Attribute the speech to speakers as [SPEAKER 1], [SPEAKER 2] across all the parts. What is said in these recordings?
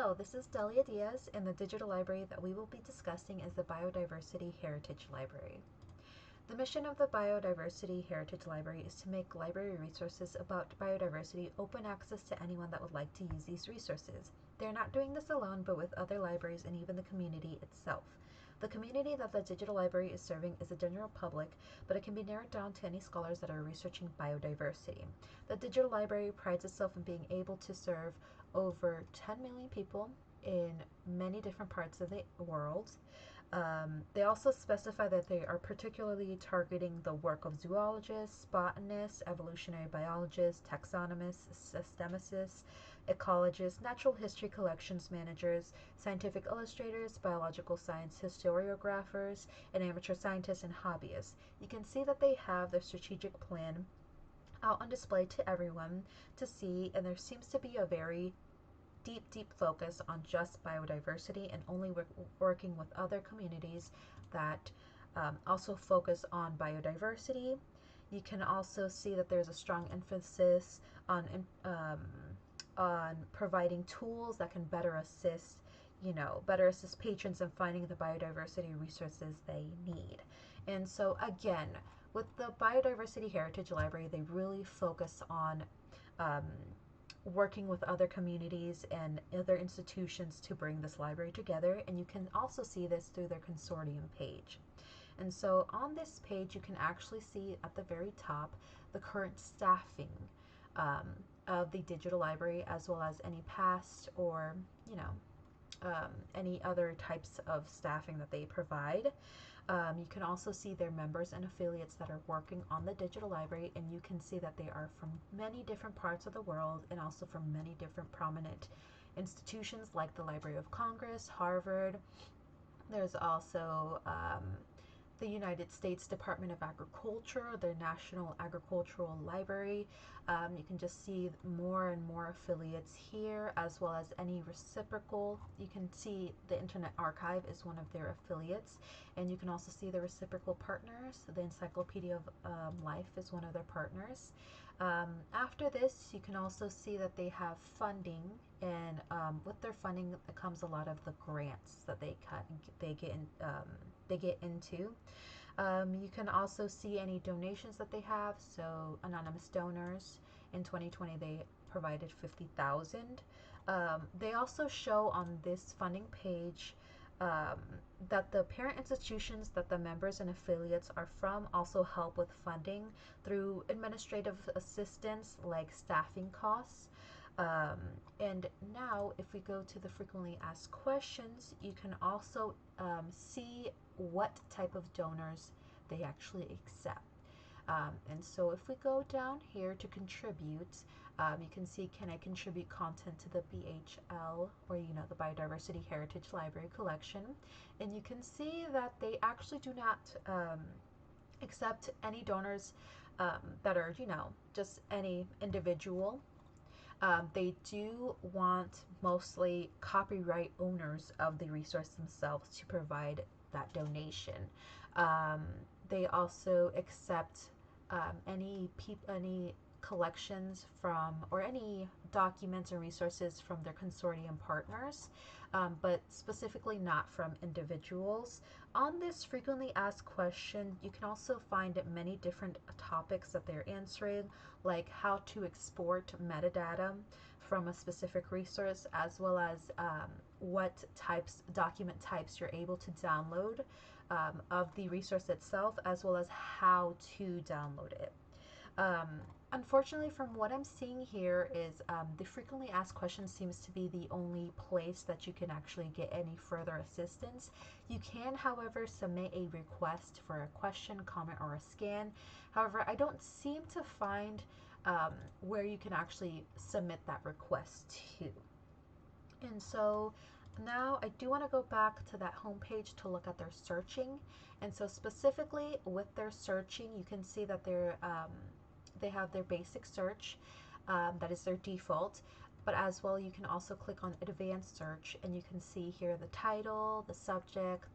[SPEAKER 1] Hello, this is Delia Diaz, and the digital library that we will be discussing is the Biodiversity Heritage Library. The mission of the Biodiversity Heritage Library is to make library resources about biodiversity open access to anyone that would like to use these resources. They're not doing this alone, but with other libraries and even the community itself. The community that the digital library is serving is the general public, but it can be narrowed down to any scholars that are researching biodiversity. The digital library prides itself in being able to serve over 10 million people in many different parts of the world. They also specify that they are particularly targeting the work of zoologists, botanists, evolutionary biologists, taxonomists, systemicists, ecologists, natural history collections managers, scientific illustrators, biological science historiographers, and amateur scientists and hobbyists. You can see that they have their strategic plan out on display to everyone to see, and there seems to be a very deep focus on just biodiversity and only working with other communities that also focus on biodiversity. You can also see that there's a strong emphasis on providing tools that can better assist patrons in finding the biodiversity resources they need. And so again, with the Biodiversity Heritage Library, they really focus on working with other communities and other institutions to bring this library together, and you can also see this through their consortium page. And so on this page you can actually see at the very top the current staffing of the digital library, as well as any past or any other types of staffing that they provide. You can also see their members and affiliates that are working on the digital library, and you can see that they are from many different parts of the world and also from many different prominent institutions like the Library of Congress, Harvard. There's also the United States Department of Agriculture, their National Agricultural Library. You can just see more and more affiliates here, as well as any reciprocal. You can see the Internet Archive is one of their affiliates, and you can also see the reciprocal partners. The Encyclopedia of Life is one of their partners. After this, you can also see that they have funding, and with their funding comes a lot of the grants that they get into. You can also see any donations that they have. So anonymous donors, in 2020 they provided 50,000. They also show on this funding page that the parent institutions that the members and affiliates are from also help with funding through administrative assistance like staffing costs. And now if we go to the frequently asked questions, you can also see what type of donors they actually accept. And so if we go down here to contribute, you can see, can I contribute content to the BHL, or the Biodiversity Heritage Library collection? And you can see that they actually do not accept any donors that are just any individual. They do want mostly copyright owners of the resource themselves to provide that donation. They also accept any collections from, or any documents and resources from their consortium partners, but specifically not from individuals. On this frequently asked question, you can also find many different topics that they're answering, like how to export metadata from a specific resource, as well as what document types you're able to download of the resource itself, as well as how to download it. Unfortunately, from what I'm seeing here is the frequently asked questions seems to be the only place that you can actually get any further assistance. You can, however, submit a request for a question, comment, or a scan. However, I don't seem to find where you can actually submit that request to. And so now I do want to go back to that home page to look at their searching. And so specifically with their searching, you can see that they have their basic search, that is their default, but as well you can also click on advanced search, and you can see here the title, the subject,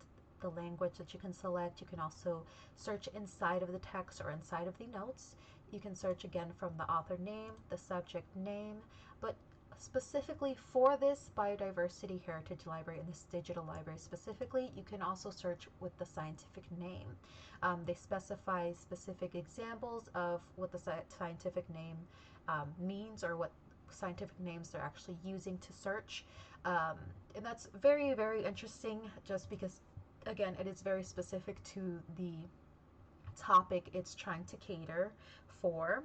[SPEAKER 1] the language that you can select. You can also search inside of the text or inside of the notes. You can search again from the author name, the subject name, but specifically for this biodiversity heritage library and this digital library specifically, you can also search with the scientific name. They specify specific examples of what the scientific name means, or what scientific names they're actually using to search. And that's very, very interesting, just because, again, it is very specific to the topic it's trying to cater for.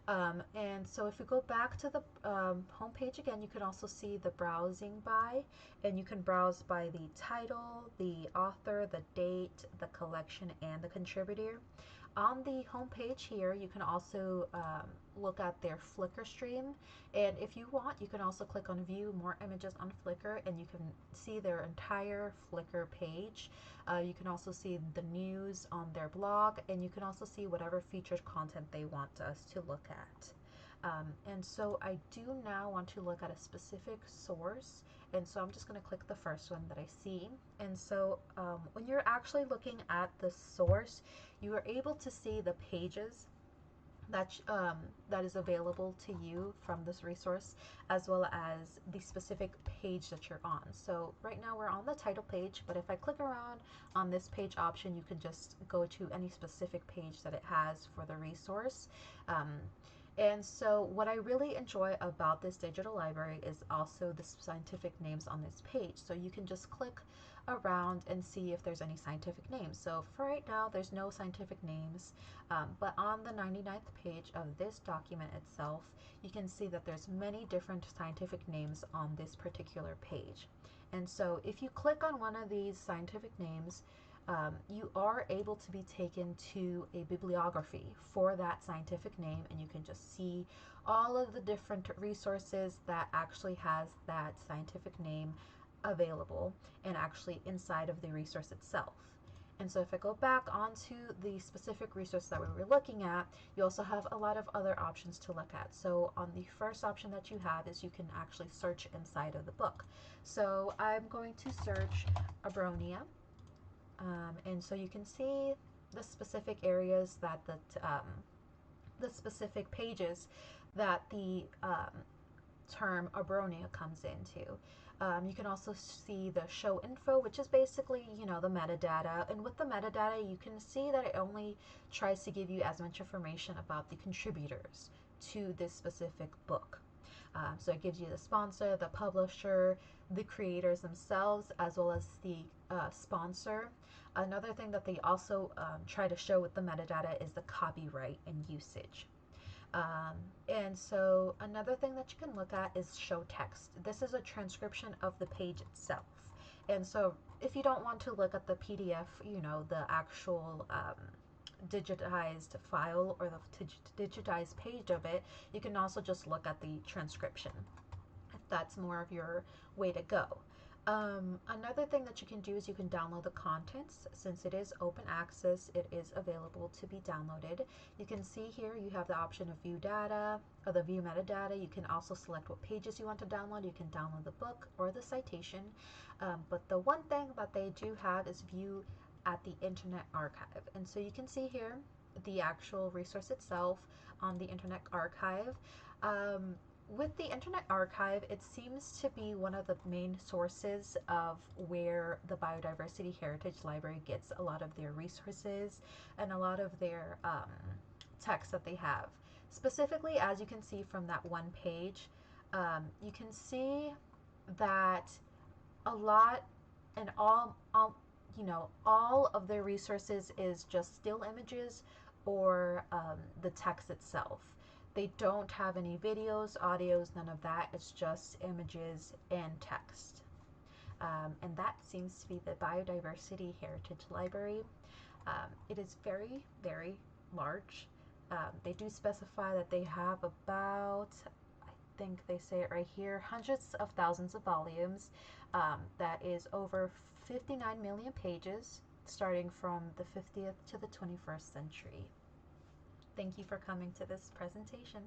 [SPEAKER 1] And so if you go back to the home page again, you can also see the browsing by, and you can browse by the title, the author, the date, the collection, and the contributor. On the home page here, you can also look at their Flickr stream, and if you want, you can also click on view more images on Flickr, and you can see their entire Flickr page. You can also see the news on their blog, and you can also see whatever featured content they want us to look at. And so I do now want to look at a specific source, and so I'm just going to click the first one that I see. And so when you're actually looking at the source, you are able to see the pages that is available to you from this resource, as well as the specific page that you're on. So right now we're on the title page, but if I click around on this page option, you can just go to any specific page that it has for the resource. And so what I really enjoy about this digital library is also the scientific names on this page. So you can just click around and see if there's any scientific names. So for right now, there's no scientific names, but on the 99th page of this document itself, you can see that there's many different scientific names on this particular page. And so if you click on one of these scientific names, you are able to be taken to a bibliography for that scientific name, and you can just see all of the different resources that actually has that scientific name available, and actually inside of the resource itself. And so if I go back onto the specific resource that we were looking at, you also have a lot of other options to look at. So on the first option that you have is you can actually search inside of the book. So I'm going to search Abronia. And so you can see the specific areas that the specific pages that the term Abronia comes into. You can also see the show info, which is basically, the metadata. And with the metadata, you can see that it only tries to give you as much information about the contributors to this specific book. So it gives you the sponsor, the publisher, the creators themselves, as well as the sponsor. Another thing that they also try to show with the metadata is the copyright and usage. And so another thing that you can look at is show text. This is a transcription of the page itself. And so if you don't want to look at the PDF, the actual digitized file or the digitized page of it, you can also just look at the transcription, if that's more of your way to go. Another thing that you can do is you can download the contents. Since it is open access, it is available to be downloaded. You can see here you have the option of view data, or the view metadata. You can also select what pages you want to download. You can download the book or the citation. But the one thing that they do have is view at the Internet Archive. And so you can see here the actual resource itself on the Internet Archive. With the Internet Archive, it seems to be one of the main sources of where the Biodiversity Heritage Library gets a lot of their resources and a lot of their texts that they have. Specifically, as you can see from that one page, you can see that a lot and all of their resources is just still images or the text itself. They don't have any videos, audios, none of that. It's just images and text. And that seems to be the Biodiversity Heritage Library. It is very, very large. They do specify that they have about, I think they say it right here, hundreds of thousands of volumes. That is over 59 million pages, starting from the 50th to the 21st century. Thank you for coming to this presentation.